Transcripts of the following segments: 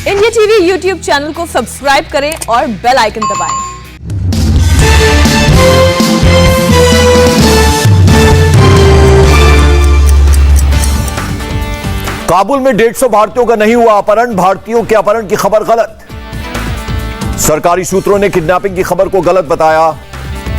India TV YouTube channel को subscribe करें और बेल आइकन दबाएं। काबुल में 150 भारतीयों का नहीं हुआ अपहरण, भारतीयों के अपहरण की खबर गलत। सरकारी सूत्रों ने किडनैपिंग की खबर को गलत बताया।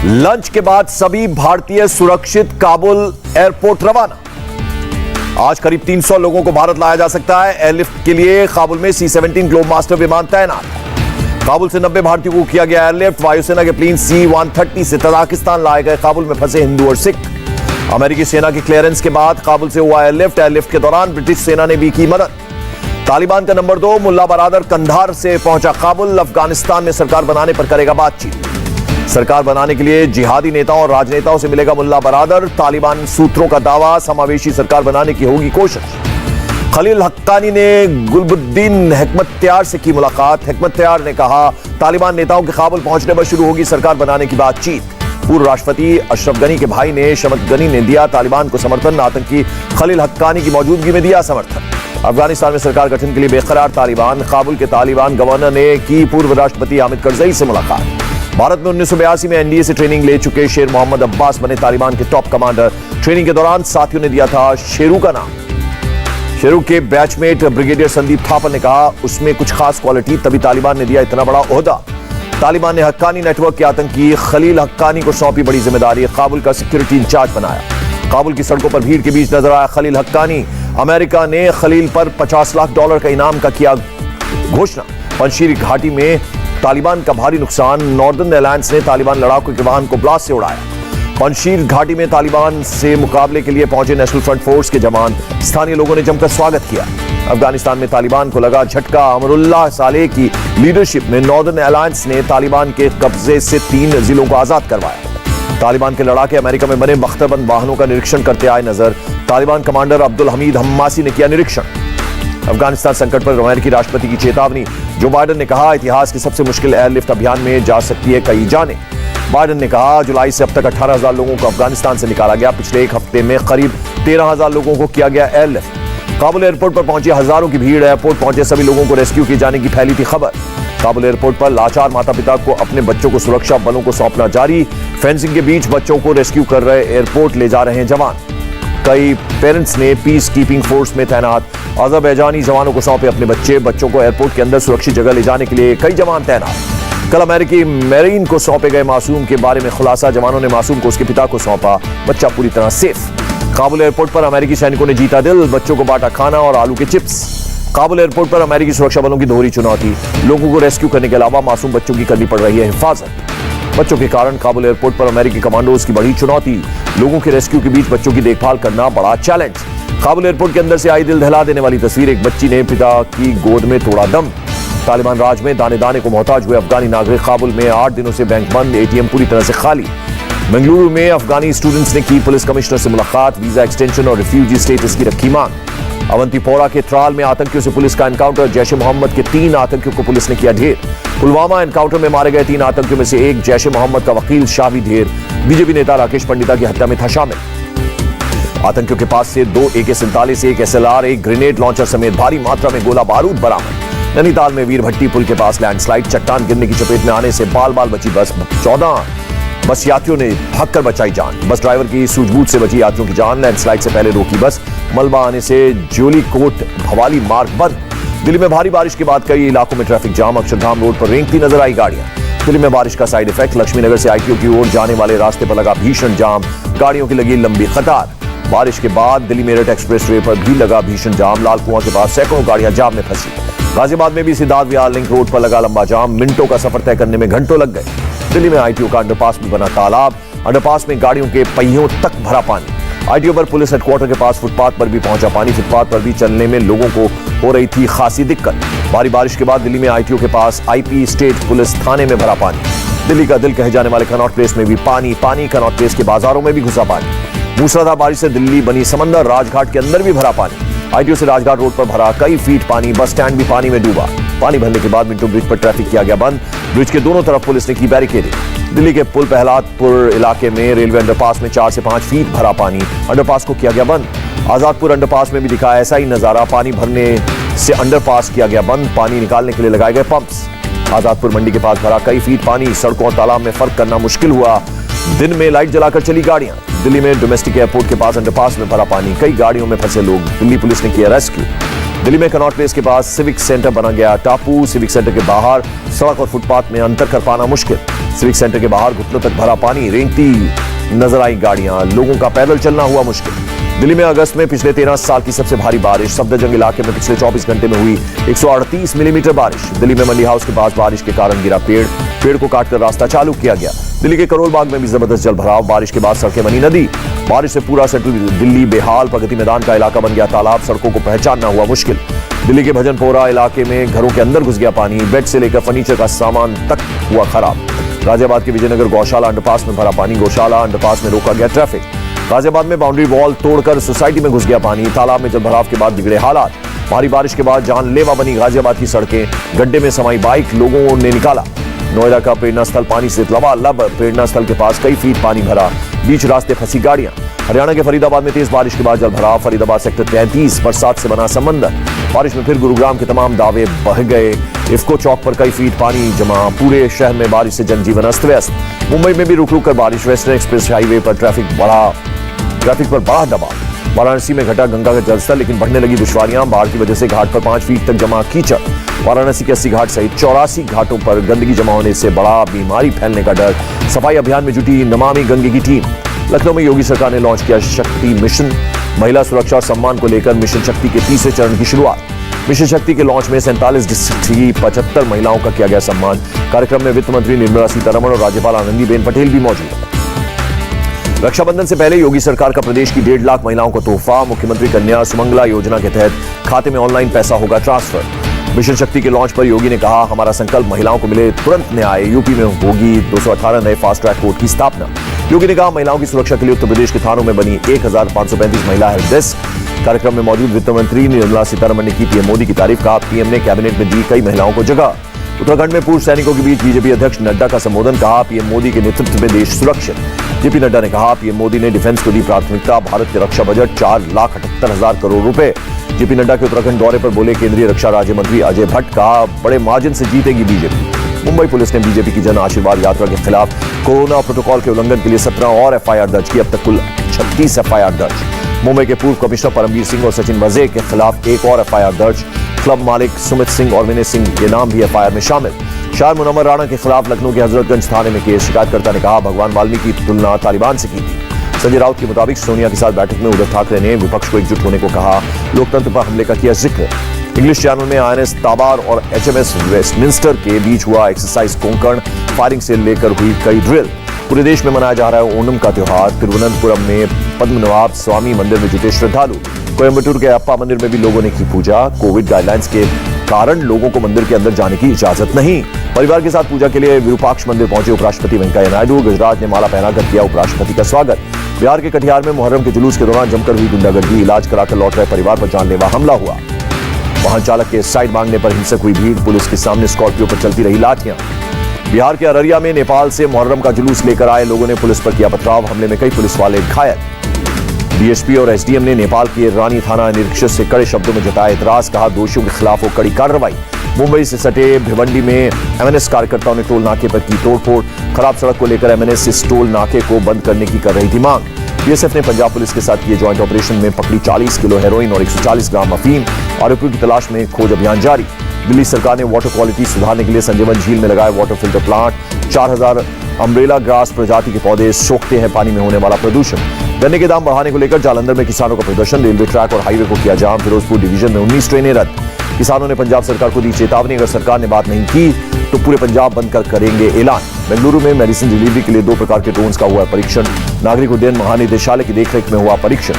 लंच के बाद सभी भारतीय सुरक्षित, काबुल एयरपोर्ट रवाना। आज करीब 300 लोगों को भारत लाया जा सकता है। एयरलिफ्ट के लिए काबुल में C-17 ग्लोबमास्टर विमान तैनात। काबुल से 90 भारतीयों को किया गया एयरलिफ्ट। वायुसेना के प्लेन C-130 से तजाकिस्तान लाए गए काबुल में फंसे हिंदू और सिख। अमेरिकी सेना की क्लियरेंस के बाद काबुल से हुआ एयरलिफ्ट के दौरान ब्रिटिश सेना ने भी की मदद। तालिबान का नंबर 2 मुल्ला बरादर कंधार से पहुंचा काबुल। अफगानिस्तान में सरकार बनाने पर करेगा बातचीत। सरकार बनाने के लिए जिहादी नेताओं और राजनेताओं से मिलेगा मुल्ला बरादर। तालिबान सूत्रों का दावा, समावेशी सरकार बनाने की होगी कोशिश। खलील हक्कानी ने गुलबुद्दीन हिकमतयार से की मुलाकात। हिकमतयार ने कहा, तालिबान नेताओं के काबुल पहुंचने पर शुरू होगी सरकार बनाने की बातचीत। पूर्व राष्ट्रपति अशरफ गनी के भाई ने शमत गनी ने दिया तालिबान को समर्थन। आतंकी खलील हक्कानी की मौजूदगी में दिया समर्थन। अफगानिस्तान में सरकार गठन के लिए बेकरार तालिबान। काबुल के तालिबान गवर्नर ने की पूर्व राष्ट्रपति हामिद करजई से मुलाकात। भारत में 1982 में एनडीए से ट्रेनिंग ले चुके शेर मोहम्मद अब्बास बने तालिबान के टॉप कमांडर। ट्रेनिंग के दौरान साथियों ने दिया था शेरू का नाम। शेरू के बैचमेट ब्रिगेडियर संदीप थापर ने कहा, उसमें कुछ खास क्वालिटी, तभी तालिबान ने दिया इतना बड़ा ओहदा। तालिबान ने हक्कानी नेटवर्क के आतंकी खलील हक्कानी को सौंपी बड़ी जिम्मेदारी। काबुल का सिक्योरिटी इंचार्ज बनाया। काबुल की सड़कों पर भीड़ के बीच नजर आया खलील हक्कानी। अमेरिका ने खलील पर $50 लाख का इनाम का किया घोषणा। पंजशीर घाटी में तालिबान का भारी नुकसान। नॉर्दर्न एलायंस ने तालिबान लड़ाकू के वाहन को ब्लास्ट से उड़ाया। पंजशीर घाटी में तालिबान से मुकाबले के लिए पहुंचे नेशनल फ्रंट फोर्स के जवान। स्थानीय लोगों ने जमकर स्वागत किया। अफगानिस्तान में तालिबान को लगा झटका। अमरुल्लाह सालेह की लीडरशिप में नॉर्दर्न एलायंस ने तालिबान के कब्जे से 3 जिलों को आजाद करवाया। तालिबान के लड़ाके अमेरिका में बने बख्तरबंद वाहनों का निरीक्षण करते आए नजर। तालिबान कमांडर अब्दुल हमीद हम्मासी ने किया निरीक्षण। अफगानिस्तान संकट पर अमेरिकी राष्ट्रपति की चेतावनी। जो बाइडेन ने कहा, इतिहास की सबसे मुश्किल एयरलिफ्ट अभियान में जा सकती है कई जानें। बाइडेन ने कहा, जुलाई से अब तक 18,000 लोगों को अफगानिस्तान से निकाला गया। पिछले एक हफ्ते में करीब 13,000 लोगों को किया गया एयरलिफ्ट। काबुल एयरपोर्ट पर पहुंची हजारों की भीड़। एयरपोर्ट पहुंचे सभी लोगों को रेस्क्यू किए जाने की फैली थी खबर। काबुल एयरपोर्ट पर लाचार माता पिता को अपने बच्चों को सुरक्षा बलों को सौंपना जारी। फेंसिंग के बीच बच्चों को रेस्क्यू कर रहे एयरपोर्ट ले जा रहे हैं जवान। कई पेरेंट्स ने पीस कीपिंग फोर्स में तैनात अज़रबैजानी जवानों को सौंपे अपने बच्चों को एयरपोर्ट के अंदर सुरक्षित जगह ले जाने के लिए कई जवान तैनात। कल अमेरिकी मेरीन को सौंपे गए मासूम के बारे में खुलासा। जवानों ने मासूम को उसके पिता को सौंपा। बच्चा पूरी तरह सेफ। काबुल एयरपोर्ट पर अमेरिकी सैनिकों ने जीता दिल। बच्चों को बांटा खाना और आलू के चिप्स। काबुल एयरपोर्ट पर अमेरिकी सुरक्षा बलों की दोहरी चुनौती। लोगों को रेस्क्यू करने के अलावा मासूम बच्चों की करनी पड़ रही है हिफाजत। बच्चों के कारण काबुल एयरपोर्ट पर अमेरिकी कमांडोज की बड़ी चुनौती। लोगों के रेस्क्यू के बीच बच्चों की देखभाल करना बड़ा चैलेंज। काबुल एयरपोर्ट के अंदर से आई दिल दहला देने वाली तस्वीर। एक बच्ची ने पिता की गोद में तोड़ा दम। तालिबान राज में दाने दाने को मोहताज हुए अफगानी नागरिक। काबुल में 8 दिनों से बैंक बंद, एटीएम पूरी तरह से खाली। बेंगलुरु में अफगानी स्टूडेंट्स ने की पुलिस कमिश्नर से मुलाकात। वीजा एक्सटेंशन और रिफ्यूजी स्टेटस की रखी मांग। अवंतीपोरा के त्राल में आतंकियों से पुलिस का एनकाउंटर। जैश ए मोहम्मद के 3 आतंकियों को पुलिस ने किया ढेर। पुलवामा एनकाउंटर में मारे गए 3 आतंकियों में से एक जैश ए मोहम्मद का वकील शाह भी ढेर। बीजेपी नेता राकेश पंडिता की हत्या में था शामिल। आतंकियों के पास से 2 AK-47, एक SLR, एक ग्रेनेड लॉन्चर समेत भारी मात्रा में गोला बारूद बरामद। नैनीताल में वीरभट्टी पुल के पास लैंडस्लाइड। चट्टान गिरने की चपेट में आने से बाल बाल बची बस। 14 बस यात्रियों ने भागकर बचाई जान। बस ड्राइवर की सूझबूझ से बची यात्रियों की जान। लैंडस्लाइड से पहले रोकी बस। मलबा आने से जोलीकोट भवाली मार्ग बंद। दिल्ली में भारी बारिश के बाद कई इलाकों में ट्रैफिक जाम। अक्षरधाम रोड पर रेंगती नजर आई गाड़ियां। दिल्ली में बारिश का साइड इफेक्ट। लक्ष्मीनगर से ITO की ओर जाने वाले रास्ते पर लगा भीषण जाम। गाड़ियों की लगी लंबी कतार। बारिश के बाद दिल्ली मेरठ एक्सप्रेस वे पर भी लगा भीषण जाम। लाल कुआं के पास सैकड़ों गाड़ियां जाम में फंसी। गाजियाबाद में भी सिद्धार्थ विहार लिंक रोड पर लगा लंबा जाम। मिनटों का सफर तय करने में घंटों लग गए। दिल्ली में ITO का अंडरपास भी बना तालाब। अंडरपास में गाड़ियों के पहियों तक भरा पानी। ITO पर पुलिस हेडक्वार्टर के पास फुटपाथ पर भी पहुंचा पानी। फुटपाथ पर भी चलने में लोगों को हो रही थी खासी दिक्कत। भारी बारिश के बाद दिल्ली में ITO के पास IP स्टेट पुलिस थाने में भरा पानी। दिल्ली का दिल कहे जाने वाले कनॉट प्लेस में भी पानी। कनॉट प्लेस के बाजारों में भी घुसा पानी। मूसलाधार बारिश से दिल्ली बनी समंदर। राजघाट के अंदर भी भरा पानी। ITO से राजघाट रोड पर भरा कई फीट पानी। बस स्टैंड भी पानी में डूबा। पानी भरने के बाद मिंटो ब्रिज पर ट्रैफिक किया गया बंद। ब्रिज के दोनों तरफ पुलिस ने की बैरिकेडिंग। दिल्ली के पुल प्रहलादपुर इलाके में रेलवे अंडरपास में 4 से 5 फीट भरा पानी। अंडरपास को किया गया बंद। आजादपुर अंडरपास में भी दिखा ऐसा ही नजारा। पानी भरने से अंडरपास किया गया बंद, पानी निकालने के लिए लगाए गए पंप्स। आजादपुर मंडी के पास भरा कई फीट पानी, सड़कों और तालाब में फर्क करना मुश्किल हुआ। दिन में लाइट जलाकर चली गाड़ियां। दिल्ली में डोमेस्टिक एयरपोर्ट के पास अंडरपास में भरा पानी, कई गाड़ियों में फंसे लोग, दिल्ली पुलिस ने किया रेस्क्यू। दिल्ली में कनॉट प्लेस के पास सिविक सेंटर बना गया टापू। सिविक सेंटर के बाहर सड़क और फुटपाथ में अंतर कर पाना मुश्किल। सिविक सेंटर के बाहर घुटनों तक भरा पानी, रेंगती नजर आई गाड़ियां, लोगों का पैदल चलना हुआ मुश्किल। दिल्ली में अगस्त में पिछले 13 साल की सबसे भारी बारिश। सफदरजंग इलाके में पिछले 24 घंटे में हुई 138 मिलीमीटर बारिश। दिल्ली में मंडी हाउस के पास बारिश के कारण गिरा पेड़ को काटकर रास्ता चालू किया गया। दिल्ली के करोल बाग में भी जबरदस्त जल भराव, बारिश के बाद सड़कें बनी नदी। बारिश से पूरा सेंट्रल दिल्ली बेहाल, प्रगति मैदान का इलाका बन गया तालाब, सड़कों को पहचानना हुआ मुश्किल। दिल्ली के भजनपोरा इलाके में घरों के अंदर घुस गया पानी, बेड से लेकर फर्नीचर का सामान तक हुआ खराब। गाजियाबाद के विजयनगर गौशाला अंडरपास में भरा पानी, गौशाला अंडरपास में रोका गया ट्रैफिक। गाजियाबाद में बाउंड्री वॉल तोड़कर सोसाइटी में घुस गया पानी, तालाब में जलभराव के बाद बिगड़े हालात। भारी बारिश के बाद जानलेवा बनी गाजियाबाद की सड़कें, गड्ढे में समाई बाइक लोगों ने निकाला। नोएडा का प्रेरणा स्थल पानी से लबालब, प्रेरणा स्थल के पास कई फीट पानी भरा, बीच रास्ते फंसी गाड़ियां। हरियाणा के फरीदाबाद में तेज बारिश के बाद जल भराव, फरीदाबाद सेक्टर 33 बरसात से बना समंदर। बारिश में फिर गुरुग्राम के तमाम दावे बह गए, इफ्को चौक पर कई फीट पानी जमा, पूरे शहर में बारिश से जनजीवन अस्त व्यस्त। मुंबई में भी रुक रुक कर बारिश, वेस्टर्न एक्सप्रेस हाईवे पर ट्रैफिक पर बड़ा दबाव। वाराणसी में घटा गंगा का जलस्तर, लेकिन बढ़ने लगी दुश्वारियां, बाढ़ की वजह से घाट पर 5 फीट तक जमा कीचड़। वाराणसी के 80 घाट सहित 84 घाटों पर गंदगी जमा होने से बड़ा बीमारी फैलने का डर। सफाई अभियान में जुटी नमामि गंगे की टीम। लखनऊ में योगी सरकार ने लॉन्च किया शक्ति मिशन, महिला सुरक्षा और सम्मान को लेकर मिशन शक्ति के तीसरे चरण की शुरुआत। मिशन शक्ति के लॉन्च में 47 डिस्ट्रिक्ट की 75 महिलाओं का किया गया सम्मान। कार्यक्रम में वित्त मंत्री निर्मला सीतारमण और राज्यपाल आनंदीबेन पटेल भी मौजूद। रक्षाबंधन से पहले योगी सरकार का प्रदेश की 1.5 लाख महिलाओं को तोहफा। मुख्यमंत्री कन्या सुमंगला योजना के तहत खाते में ऑनलाइन पैसा होगा ट्रांसफर। मिशन शक्ति के लॉन्च पर योगी ने कहा, हमारा संकल्प महिलाओं को मिले तुरंत न्याय। यूपी में होगी 218 नए फास्ट ट्रैक कोर्ट की स्थापना। योगी ने कहा, महिलाओं की सुरक्षा के लिए उत्तर प्रदेश के थानों में बनी 1535 महिला हेल्प डेस्क। कार्यक्रम में मौजूद वित्त मंत्री निर्मला सीतारमण ने की पीएम मोदी की तारीफ। कहा, पीएम ने कैबिनेट में दी कई महिलाओं को जगह। उत्तराखंड में पूर्व सैनिकों के बीच बीजेपी अध्यक्ष नड्डा का संबोधन। कहा, पीएम मोदी के नेतृत्व में देश सुरक्षित। जेपी नड्डा ने कहा, पीएम मोदी ने डिफेंस को दी प्राथमिकता। भारत के रक्षा बजट 4,78,000 करोड़ रुपए। जेपी नड्डा के उत्तराखंड दौरे पर बोले केंद्रीय रक्षा राज्य मंत्री अजय भट्ट। कहा, बड़े मार्जिन से जीतेगी बीजेपी। मुंबई पुलिस ने बीजेपी की जन आशीर्वाद यात्रा के खिलाफ कोरोना प्रोटोकॉल के उल्लंघन के लिए 17 और एफआईआर दर्ज की। अब तक कुल 36 एफआईआर दर्ज। मुंबई के पूर्व कमिश्नर परमवीर सिंह और सचिन वजे के खिलाफ एक और एफआईआर दर्ज। क्लब मालिक सुमित सिंह और विनय सिंह के नाम भी एफआईआर में शामिल। शायर मुनव्वर राणा के खिलाफ लखनऊ के हजरतगंज थाने में केस। शिकायतकर्ता ने कहा, भगवान वाल्मीकि की तुलना तालिबान से की थी। संजय राउत के मुताबिक सोनिया के साथ बैठक में उद्धव ठाकरे ने विपक्ष को एकजुट होने को कहा। लोकतंत्र पर हमले का किया जिक्र। इंग्लिश चैनल में आईएनएस ताबार और एचएमएस वेस्टमिंस्टर के बीच हुआ एक्सरसाइज कोंकण। फायरिंग से लेकर हुई कई ड्रिल। पूरे देश में मनाया जा रहा है ओणम का त्योहार। तिरुवनंतपुरम में पद्मनाभ स्वामी मंदिर में जुटे श्रद्धालु। कोयम्बटूर के अप्पा मंदिर में भी लोगों ने की पूजा। कोविड गाइडलाइंस के कारण लोगों को मंदिर के अंदर जाने की इजाजत नहीं। परिवार के साथ पूजा के लिए विरूपाक्ष मंदिर पहुंचे उपराष्ट्रपति वेंकैया नायडू। गजराज ने माला पहनाकर किया उपराष्ट्रपति का स्वागत। बिहार के कटिहार में मुहर्रम के जुलूस के दौरान जमकर हुई गुंडागर्दी। इलाज कराकर लौट रहे परिवार पर जानलेवा हमला हुआ। वाहन चालक के साइड मांगने पर हिंसक हुई भीड़। पुलिस के सामने स्कॉर्पियो पर चलती रही लाठियां। बिहार के अररिया में नेपाल से मुहर्रम का जुलूस लेकर आए लोगों ने पुलिस पर किया पथराव। हमले में कई पुलिस वाले घायल। डीएसपी और एसडीएम ने नेपाल के रानी थाना निरीक्षक से कड़े शब्दों में जताया एतराज। कहा, दोषियों के खिलाफ हो कड़ी कार्रवाई। मुंबई से सटे भिवंडी में एमएनएस कार्यकर्ताओं ने टोल नाके पर की तोड़फोड़। खराब सड़क को लेकर एमएनएस इस टोल नाके को बंद करने की कर रही थी मांग। बीएसएफ ने पंजाब पुलिस के साथ किए ज्वाइंट ऑपरेशन में पकड़ी 40 किलो हेरोइन और 140 ग्राम अफीम। आरोपियों की तलाश में खोज अभियान जारी। दिल्ली सरकार ने वाटर क्वालिटी सुधारने के लिए संजयवन झील में लगाए water filter plant. 4000 umbrella grass प्रजाति के पौधे सोखते हैं पानी में होने वाला प्रदूषण। गन्ने के दाम बढ़ाने को लेकर जालंधर में किसानों का प्रदर्शन। रेलवे ट्रैक और हाईवे को किया जाम। फिरोजपुर डिवीजन में 19 ट्रेनें रद्द। किसानों ने पंजाब सरकार को दी चेतावनी, अगर सरकार ने बात नहीं की तो पूरे पंजाब बंद कर करेंगे ऐलान। बेंगलुरु में मेडिसिन डिलीवरी के लिए 2 प्रकार के ड्रोन्स का हुआ परीक्षण। नागरिक उड्डयन महानिदेशालय की देखरेख में हुआ परीक्षण।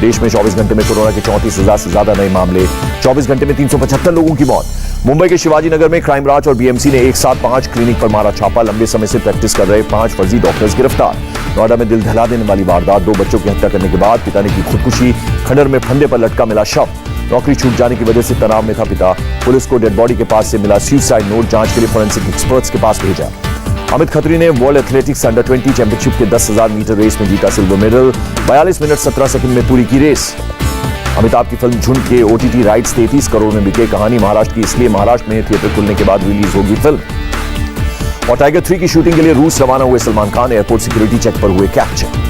देश में 24 घंटे में कोरोना के 34,000 से ज्यादा नए मामले। 24 घंटे में 375 लोगों की मौत। मुंबई के शिवाजी नगर में क्राइम ब्रांच और बीएमसी ने एक साथ 5 क्लिनिक पर मारा छापा। लंबे समय से प्रैक्टिस कर रहे 5 फर्जी डॉक्टर्स गिरफ्तार। नोएडा में दिल दहला देने वाली वारदात। 2 बच्चों की हत्या करने के बाद पिता ने की खुदकुशी। खंडर में फंदे पर लटका मिला शव। नौकरी छूट जाने की वजह से तनाव में था पिता। पुलिस को डेड बॉडी के पास से मिला सुसाइड नोट। जांच के लिए फोरेंसिक एक्सपर्ट्स के पास भेजा। अमित खत्री ने वर्ल्ड एथलेटिक्स अंडर 20 चैंपियनशिप के 10,000 मीटर रेस में जीता सिल्वर मेडल। 42 मिनट 17 सेकंड में पूरी की रेस। अमिताभ की फिल्म झुंड के ओटीटी राइट्स 33 करोड़ में बिके। कहानी महाराष्ट्र की, इसलिए महाराष्ट्र में थिएटर खुलने के बाद रिलीज होगी फिल्म। और टाइगर 3 की शूटिंग के लिए रूस रवाना हुए Salman Khan airport security check पर हुए कैप्चर।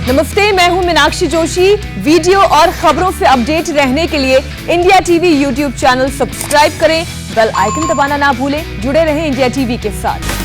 नमस्ते, मैं हूं मीनाक्षी जोशी। वीडियो और खबरों से अपडेट रहने के लिए India TV YouTube channel subscribe करें, बेल आइकन दबाना ना भूलें। जुड़े रहें इंडिया टीवी के साथ।